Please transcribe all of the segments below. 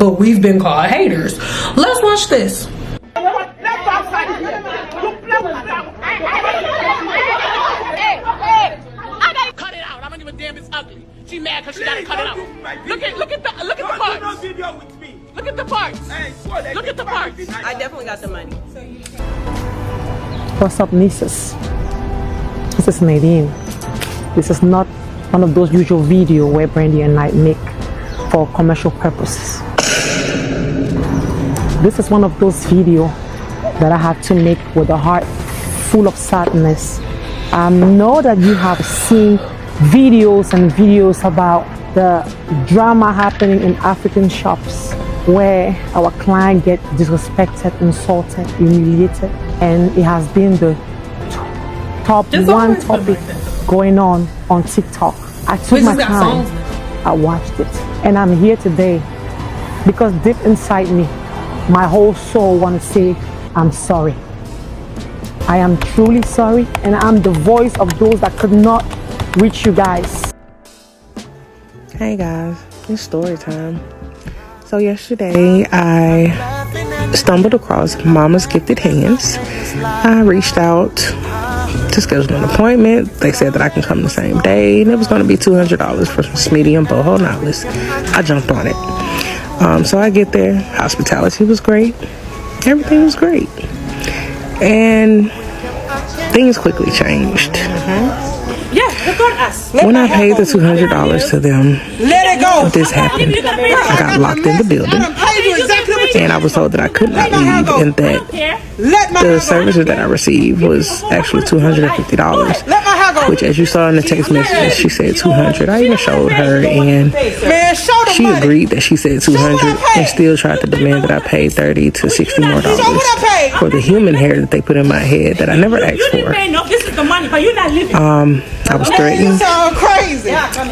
but we've been called haters. Let's watch this. Cut it out. I don't give a damn. It's ugly. She mad because she gotta cut it out. Look at the parts. Look at the parts. Look at the parts. I definitely got the money. What's up, nieces? This is Nadine. This is not one of those usual videos where Brandy and I make for commercial purposes. This is one of those videos that I have to make with a heart full of sadness. I know that you have seen videos and videos about the drama happening in African shops where our client get disrespected, insulted, humiliated, and it has been the top one topic going on TikTok. I took my time, I watched it, and I'm here today because deep inside me, my whole soul wants to say, I'm sorry. I am truly sorry, and I'm the voice of those that could not reach you guys. Hey guys, it's story time. So yesterday I stumbled across Mama's Gifted Hands. I reached out to schedule an appointment. They said that I can come the same day, and it was going to be $200 for some medium boho knotless. I jumped on it. So I get there. Hospitality was great. Everything was great. And things quickly changed. When I paid the $200 to them, this happened. I got locked in the building, and I was told that I could not leave, and that the services that I received was actually $250, which, as you saw in the text messages, she said $200. I even showed her, and she agreed that she said $200 and still tried to demand that I pay $30 to $60 more for the human hair that they put in my head that I never asked for. I was threatened,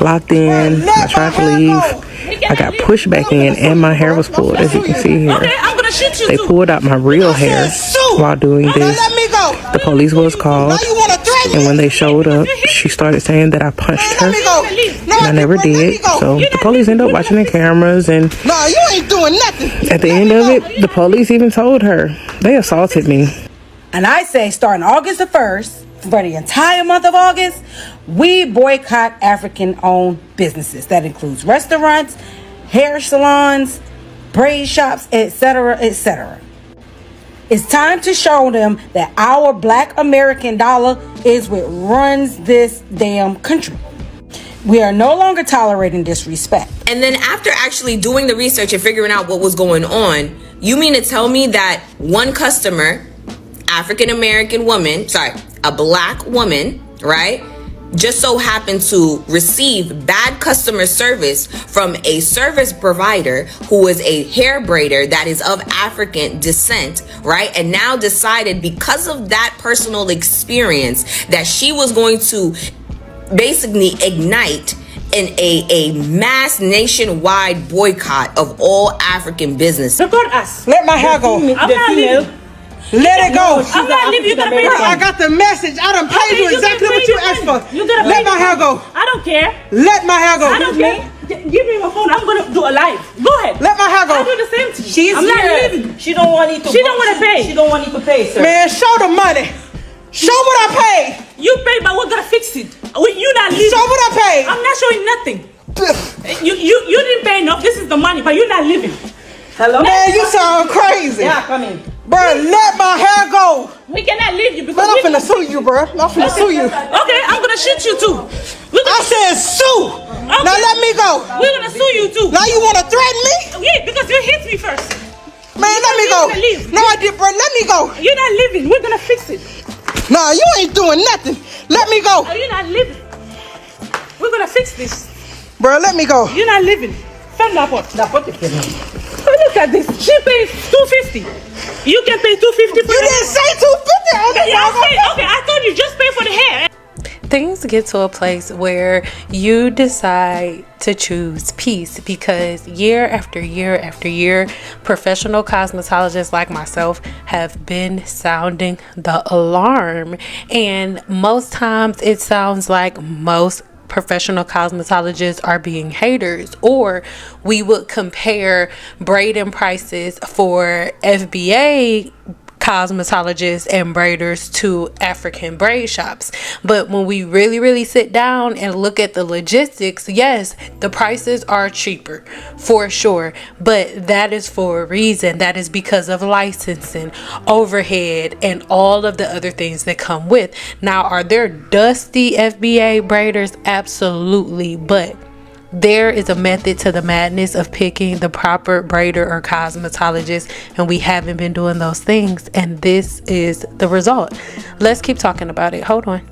locked in. I tried to leave. I got pushed back in, and my hair was pulled, as you can see here. They pulled out my real hair while doing this. The police was called, and when they showed up, she started saying that I punched her, and I never did. So the police ended up watching the cameras, and at the end of it, the police even told her they assaulted me. And I say, starting August the 1st, for the entire month of August, we boycott African-owned businesses. That includes restaurants, hair salons, braid shops, etc., etc. It's time to show them that our Black American dollar is what runs this damn country. We are no longer tolerating disrespect. And then after actually doing the research and figuring out what was going on, you mean to tell me that one customer, African-American woman, a Black woman, right, just so happened to receive bad customer service from a service provider who is a hair braider that is of African descent, right? And now decided, because of that personal experience, that she was going to basically ignite in a mass nationwide boycott of all African businesses. Look at us. Let my hair go. I'm not leaving. Let it go. I'm not leaving. You gotta pay. I got the message. I done paid you exactly what you asked for. You gotta let my hair go. I don't care. Let my hair go. I don't care. Give me my phone. I'm gonna do a live. Go ahead. Let my hair go. I do the same thing. I'm not leaving. She don't want you to. She don't want to pay. She don't want you to pay, sir. Man, show the money. Show what I paid. You pay, but we're gonna fix it. You not leaving. Show what I paid. I'm not showing nothing. You didn't pay enough. This is the money, but you're not leaving. Hello? Man, you sound crazy. Yeah, come in. Bro, let my hair go. We cannot leave you because I'm finna sue you, bro. I'm finna sue you. Okay, I'm gonna shoot you too. I said sue. Okay. Now let me go. We're gonna sue you too. Now you wanna threaten me? Yeah, because you hit me first. Man, let me go. No, I did, bro. Let me go. You're not leaving. We're gonna fix it. Nah, you ain't doing nothing. Let me go. You're not leaving. We're gonna fix this. Bro, let me go. You're not leaving. Ferme la porte. La porte est fermée. Look at this. She paid $250. You can pay $250 for you didn't say $250. Okay, I told you just pay for the hair. Things get to a place where you decide to choose peace because year after year after year, professional cosmetologists like myself have been sounding the alarm. And most times it sounds like most professional cosmetologists are being haters, or we would compare braiding prices for FBA cosmetologists and braiders to African braid shops. But when we really sit down and look at the logistics, yes, the prices are cheaper for sure, but that is for a reason. That is because of licensing, overhead, and all of the other things that come with. Now, are there dusty FBA braiders? Absolutely, but there is a method to the madness of picking the proper braider or cosmetologist, and we haven't been doing those things, and this is the result. Let's keep talking about it. Hold on.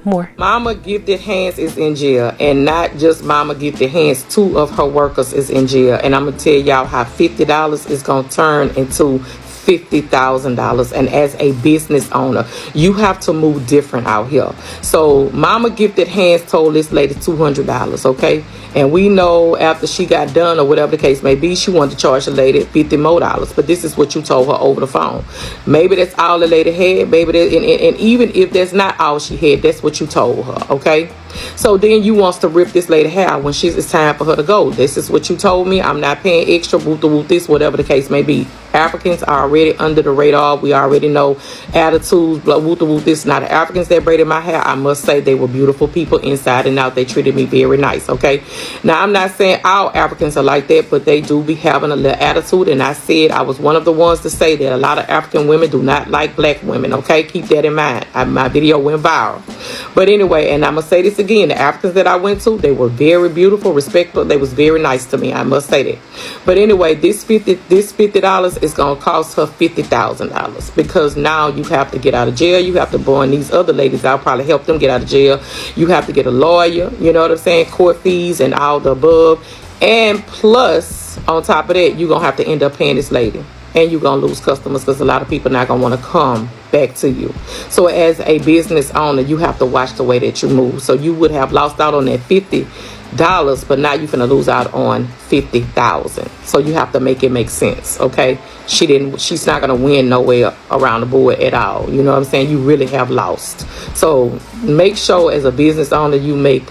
More. Mama Gifted Hands is in jail, and not just Mama Gifted Hands. 2 of her workers is in jail, and I'm gonna tell y'all how $50 is gonna turn into $50,000. And as a business owner, you have to move different out here. So Mama Gifted Hands told this lady $200, okay? And we know after she got done or whatever the case may be, she wanted to charge the lady $50 more. But this is what you told her over the phone. Maybe that's all the lady had. Maybe that, and even if that's not all she had, that's what you told her, okay? So then you wants to rip this lady hair when it's time for her to go. This is what you told me. I'm not paying extra, whoop this, whatever the case may be. Africans are already under the radar. We already know attitudes, whoop this. Now the Africans that braided my hair, I must say they were beautiful people inside and out. They treated me very nice, okay? Now I'm not saying all Africans are like that, but they do be having a little attitude. And I said I was one of the ones to say that a lot of African women do not like black women, okay? Keep that in mind. My video went viral. But anyway, and I'm gonna say this again, the Africans that I went to, they were very beautiful, respectful. They was very nice to me, I must say that. But anyway, this $50 is gonna cost her $50,000, because now you have to get out of jail. You have to bond these other ladies out, probably help them get out of jail. You have to get a lawyer, you know what I'm saying, court fees and all the above. And plus, on top of that, you're gonna have to end up paying this lady, and you're gonna lose customers, because a lot of people not gonna want to come back to you. So as a business owner, you have to watch the way that you move. So you would have lost out on that $50, but now you're gonna lose out on $50,000. So you have to make it make sense, okay? She's not gonna win nowhere around the board at all. You know what I'm saying? You really have lost. So make sure as a business owner you make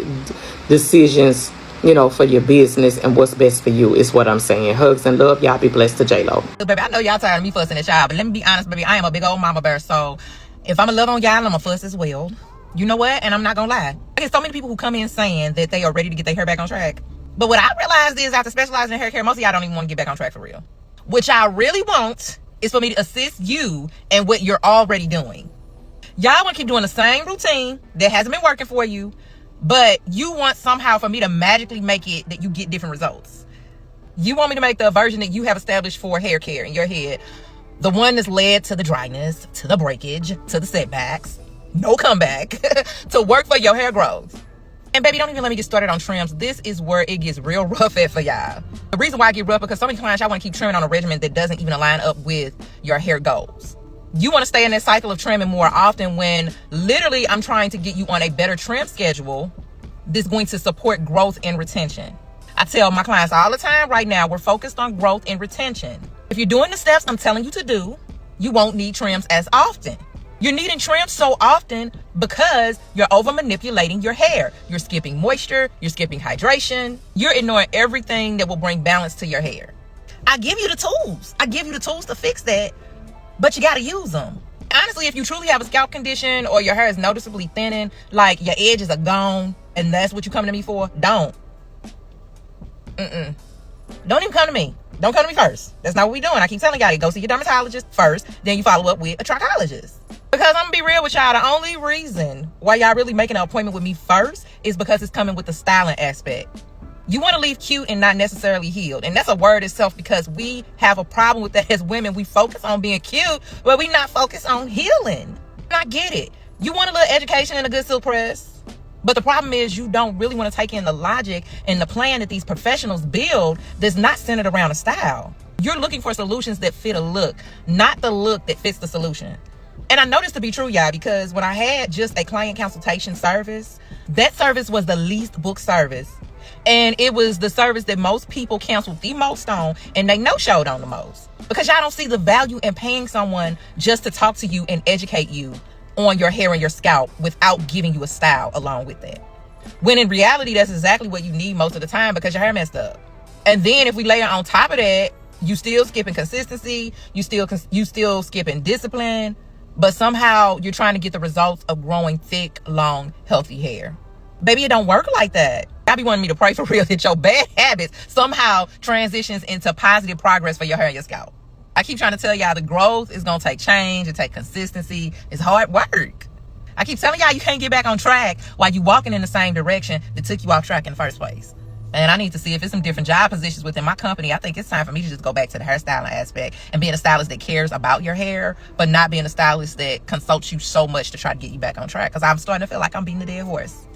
decisions, you know, for your business and what's best for you is what I'm saying. Hugs and love. Y'all be blessed to J-Lo. Baby, I know y'all tired of me fussing at y'all, but let me be honest, baby. I am a big old mama bear, so if I'm a love on y'all, I'm a fuss as well. You know what? And I'm not gonna lie. I get so many people who come in saying that they are ready to get their hair back on track. But what I realized is after specializing in hair care, most of y'all don't even want to get back on track for real. What y'all really want is for me to assist you in what you're already doing. Y'all want to keep doing the same routine that hasn't been working for you, but you want somehow for me to magically make it that you get different results. You want me to make the version that you have established for hair care in your head, the one that's led to the dryness, to the breakage, to the setbacks, no comeback, to work for your hair growth. And baby, don't even let me get started on trims. This is where it gets real rough at for y'all. The reason why I get rough, because so many clients, y'all want to keep trimming on a regimen that doesn't even align up with your hair goals. You want to stay in that cycle of trimming more often when literally I'm trying to get you on a better trim schedule that's going to support growth and retention. I tell my clients all the time right now, we're focused on growth and retention. If you're doing the steps I'm telling you to do, you won't need trims as often. You're needing trims so often because you're over manipulating your hair. You're skipping moisture, you're skipping hydration, you're ignoring everything that will bring balance to your hair. I give you the tools. I give you the tools to fix that, but you got to use them. Honestly, if you truly have a scalp condition or your hair is noticeably thinning, like your edges are gone, and that's what you're coming to me for, don't even come to me. Don't come to me first. That's not what we're doing. I keep telling y'all to go see your dermatologist first, then you follow up with a trichologist. Because I'm gonna be real with y'all, the only reason why y'all really making an appointment with me first is because it's coming with the styling aspect. You want to leave cute and not necessarily healed. And that's a word itself, because we have a problem with that as women. We focus on being cute, but we not focused on healing. And I get it. You want a little education and a good silk press. But the problem is you don't really want to take in the logic and the plan that these professionals build that's not centered around a style. You're looking for solutions that fit a look, not the look that fits the solution. And I know this to be true, y'all, because when I had just a client consultation service, that service was the least booked service. And it was the service that most people canceled the most on, and they no-showed on the most. Because y'all don't see the value in paying someone just to talk to you and educate you on your hair and your scalp without giving you a style along with that. When in reality, that's exactly what you need most of the time because your hair messed up. And then if we layer on top of that, you still skipping consistency, you still skipping discipline, but somehow you're trying to get the results of growing thick, long, healthy hair. Baby, it don't work like that. I be wanting me to pray for real that your bad habits somehow transitions into positive progress for your hair and your scalp. I keep trying to tell y'all the growth is going to take change. It take consistency. It's hard work. I keep telling y'all you can't get back on track while you walking in the same direction that took you off track in the first place. And I need to see if it's some different job positions within my company. I think it's time for me to just go back to the hairstyling aspect and being a stylist that cares about your hair, but not being a stylist that consults you so much to try to get you back on track. Because I'm starting to feel like I'm beating a dead horse.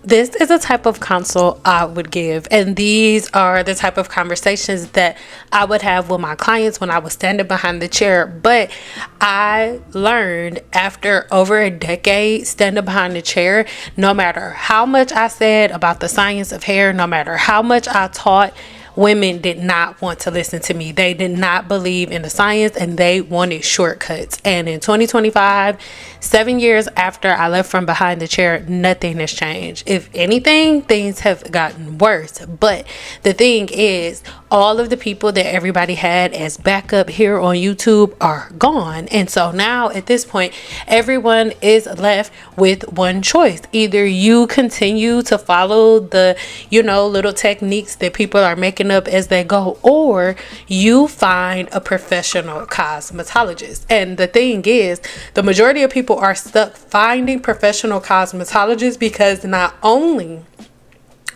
This is a type of counsel I would give, and these are the type of conversations that I would have with my clients when I was standing behind the chair. But I learned after over a decade standing behind the chair, no matter how much I said about the science of hair, no matter how much I taught, women did not want to listen to me. They did not believe in the science and they wanted shortcuts. And in 2025, 7 years after I left from behind the chair, nothing has changed. If anything, things have gotten worse. But the thing is, all of the people that everybody had as backup here on YouTube are gone. And so now at this point, everyone is left with one choice. Either you continue to follow the, little techniques that people are making up as they go, or you find a professional cosmetologist. And the thing is, the majority of people are stuck finding professional cosmetologists because not only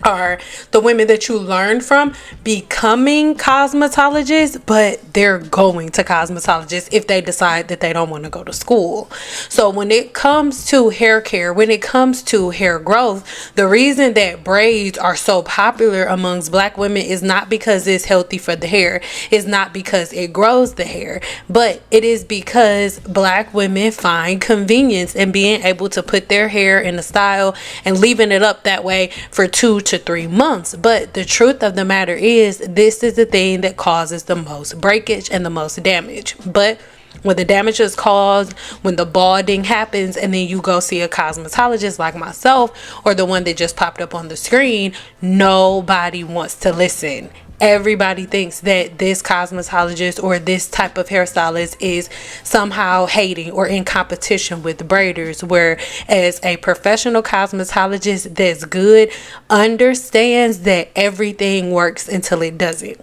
are the women that you learned from becoming cosmetologists, but they're going to cosmetologists if they decide that they don't want to go to school. So when it comes to hair care, when it comes to hair growth, the reason that braids are so popular amongst Black women is not because it's healthy for the hair, it's not because it grows the hair, but it is because Black women find convenience in being able to put their hair in a style and leaving it up that way for 2 to 3 months. But the truth of the matter is, this is the thing that causes the most breakage and the most damage. But when the damage is caused, when the balding happens, and then you go see a cosmetologist like myself or the one that just popped up on the screen, nobody wants to listen. Everybody thinks that this cosmetologist or this type of hairstylist is somehow hating or in competition with braiders, whereas a professional cosmetologist that's good understands that everything works until it doesn't.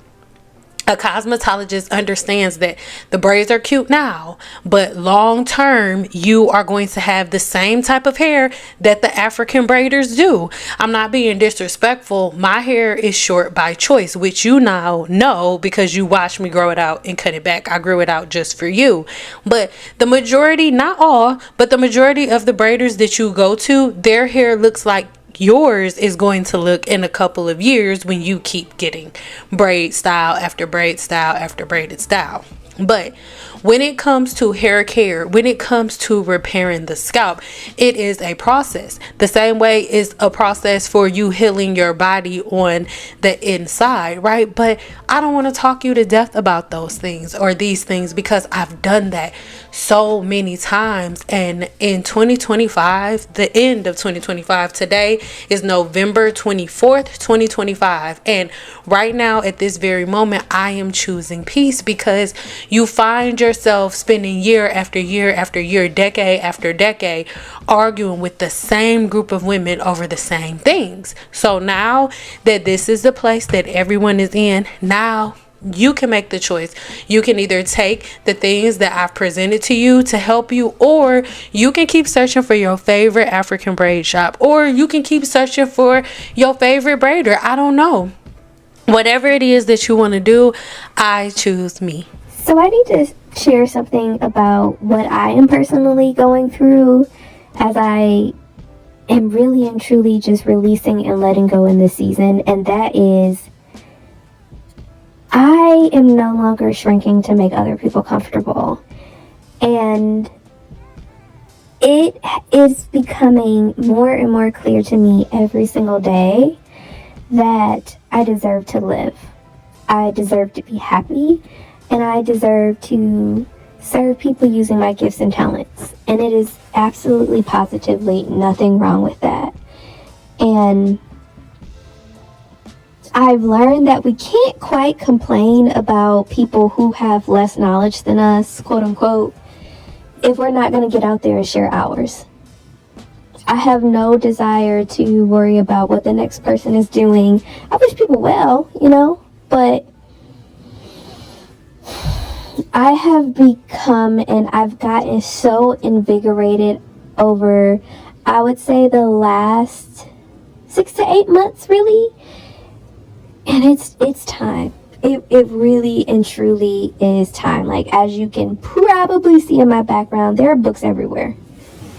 A cosmetologist understands that the braids are cute now, but long term, you are going to have the same type of hair that the African braiders do. I'm not being disrespectful. My hair is short by choice, which you now know because you watched me grow it out and cut it back. I grew it out just for you. But the majority, not all, but the majority of the braiders that you go to, their hair looks like yours is going to look in a couple of years when you keep getting braid style after braid style after braided style. But when it comes to hair care, when it comes to repairing the scalp, it is a process. The same way it's a process for you healing your body on the inside, right? But I don't want to talk you to death about those things or these things because I've done that so many times. And in 2025, the end of 2025, today is November 24th, 2025. And right now at this very moment, I am choosing peace because you find yourself spending year after year after year, decade after decade, arguing with the same group of women over the same things. So now that this is the place that everyone is in, now you can make the choice. You can either take the things that I've presented to you to help you, or you can keep searching for your favorite African braid shop, or you can keep searching for your favorite braider. I don't know. Whatever it is that you want to do, I choose me. So I need to share something about what I am personally going through as I am really and truly just releasing and letting go in this season. And that is, I am no longer shrinking to make other people comfortable. And it is becoming more and more clear to me every single day that I deserve to live. I deserve to be happy. And I deserve to serve people using my gifts and talents. And it is absolutely positively nothing wrong with that. And I've learned that we can't quite complain about people who have less knowledge than us, quote unquote, if we're not going to get out there and share ours. I have no desire to worry about what the next person is doing. I wish people well, you know, but I have become, and I've gotten so invigorated over, I would say, the last 6 to 8 months, really. And it's time. It really and truly is time. Like, as you can probably see in my background, there are books everywhere.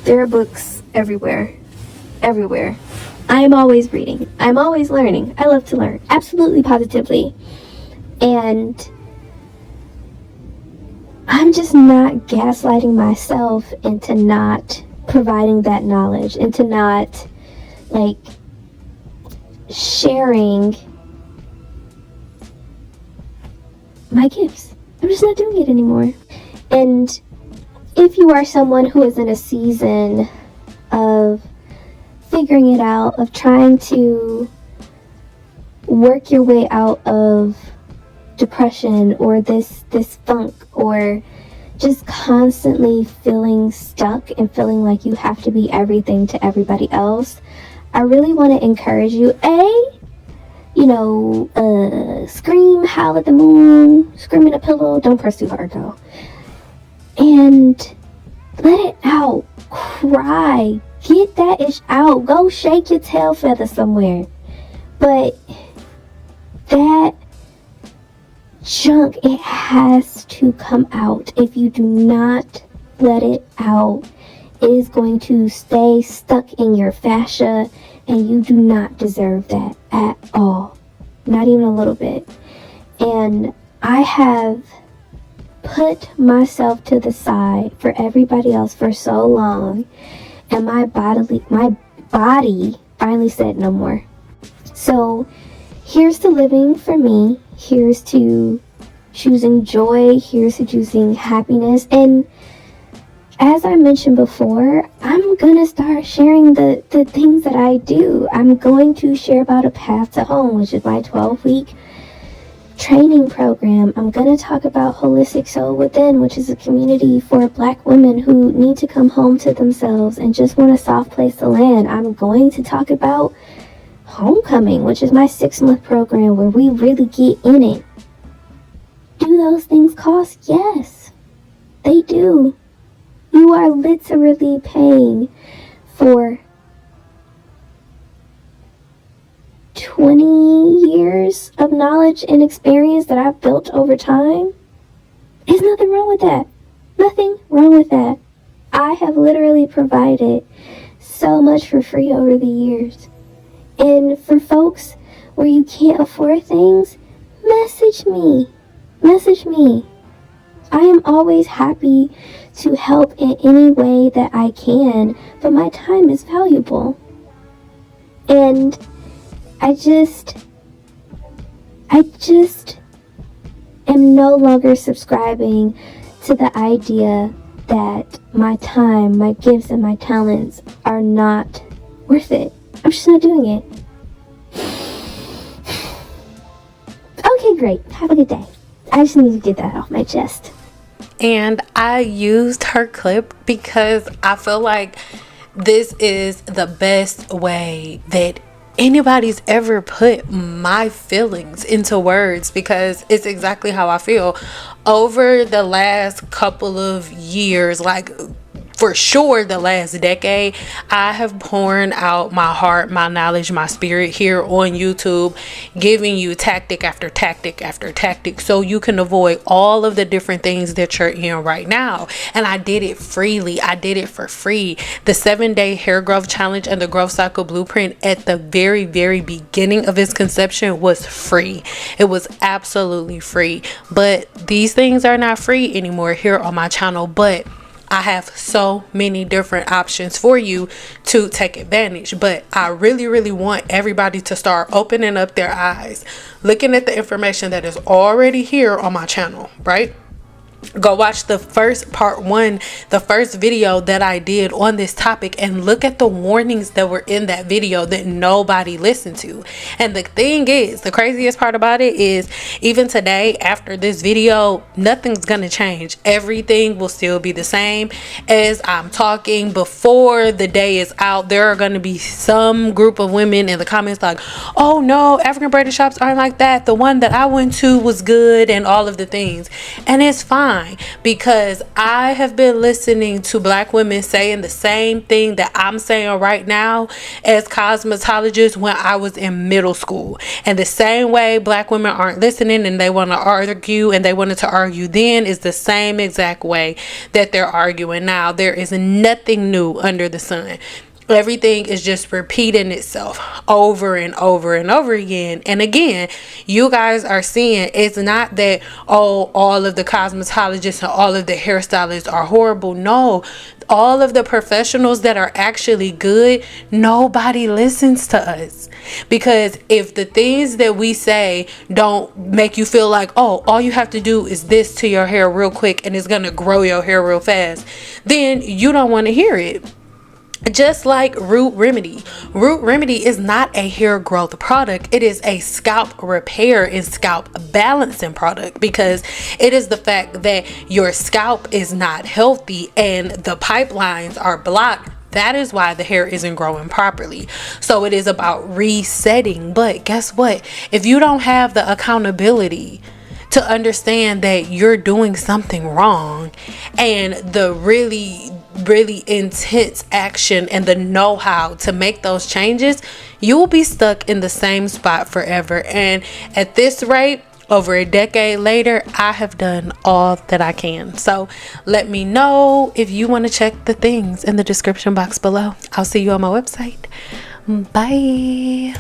There are books everywhere. Everywhere. I'm always reading. I'm always learning. I love to learn. Absolutely, positively. And I'm just not gaslighting myself into not providing that knowledge, into not, like, sharing my gifts. I'm just not doing it anymore. And if you are someone who is in a season of figuring it out, of trying to work your way out of depression or this funk, or just constantly feeling stuck and feeling like you have to be everything to everybody else, I really want to encourage you, scream, howl at the moon, scream in a pillow, don't press too hard though, and let it out, cry, get that ish out, go shake your tail feather somewhere. But that junk, it has to come out. If you do not let it out, it is going to stay stuck in your fascia, and you do not deserve that at all. Not even a little bit. And I have put myself to the side for everybody else for so long, and my body finally said no more. So here's to living for me. Here's to choosing joy. Here's to choosing happiness. And as I mentioned before, I'm gonna start sharing the things that I do. I'm going to share about A Path to Home, which is my 12-week training program. I'm gonna talk about Holistic Soul Within, which is a community for Black women who need to come home to themselves and just want a soft place to land. I'm going to talk about Homecoming, which is my 6-month program where we really get in it. Do those things cost? Yes, they do. You are literally paying for 20 years of knowledge and experience that I've built over time. There's nothing wrong with that. Nothing wrong with that. I have literally provided so much for free over the years. And for folks where you can't afford things, message me. Message me. I am always happy to help in any way that I can, but my time is valuable. And I just am no longer subscribing to the idea that my time, my gifts, and my talents are not worth it. I'm just not doing it. Okay, great. Have a good day. I just need to get that off my chest. And I used her clip because I feel like this is the best way that anybody's ever put my feelings into words, because it's exactly how I feel. Over the last couple of years, like for sure the last decade, I have poured out my heart, my knowledge, my spirit here on YouTube, giving you tactic after tactic after tactic so you can avoid all of the different things that you're in right now. And I did it freely. I did it for free. The 7-day hair growth challenge and the growth cycle blueprint at the very, very beginning of its conception was free. It was absolutely free. But these things are not free anymore here on my channel. But I have so many different options for you to take advantage. But I really, really want everybody to start opening up their eyes, looking at the information that is already here on my channel, right? Go watch the first part 1, the first video that I did on this topic, and look at the warnings that were in that video that nobody listened to. And the thing is, the craziest part about it is, even today after this video, nothing's gonna change. Everything will still be the same. As I'm talking, before the day is out, there are gonna be some group of women in the comments like, oh no, African braided shops aren't like that, the one that I went to was good, and all of the things. And it's fine, because I have been listening to black women saying the same thing that I'm saying right now as cosmetologists when I was in middle school. And the same way black women aren't listening and they want to argue, and they wanted to argue then, is the same exact way that they're arguing now. There is nothing new under the sun. Everything is just repeating itself over and over and over again. And again, you guys are seeing, it's not that, oh, all of the cosmetologists and all of the hairstylists are horrible. No, all of the professionals that are actually good, nobody listens to us. Because if the things that we say don't make you feel like, oh, all you have to do is this to your hair real quick and it's gonna grow your hair real fast, then you don't want to hear it. Just like Root Remedy. Root Remedy is not a hair growth product. It is a scalp repair and scalp balancing product, because it is the fact that your scalp is not healthy and the pipelines are blocked. That is why the hair isn't growing properly. So it is about resetting. But guess what? If you don't have the accountability to understand that you're doing something wrong, and the really intense action and the know-how to make those changes, you will be stuck in the same spot forever. And at this rate, over a decade later, I have done all that I can. So let me know if you want to check the things in the description box below. I'll see you on my website. Bye.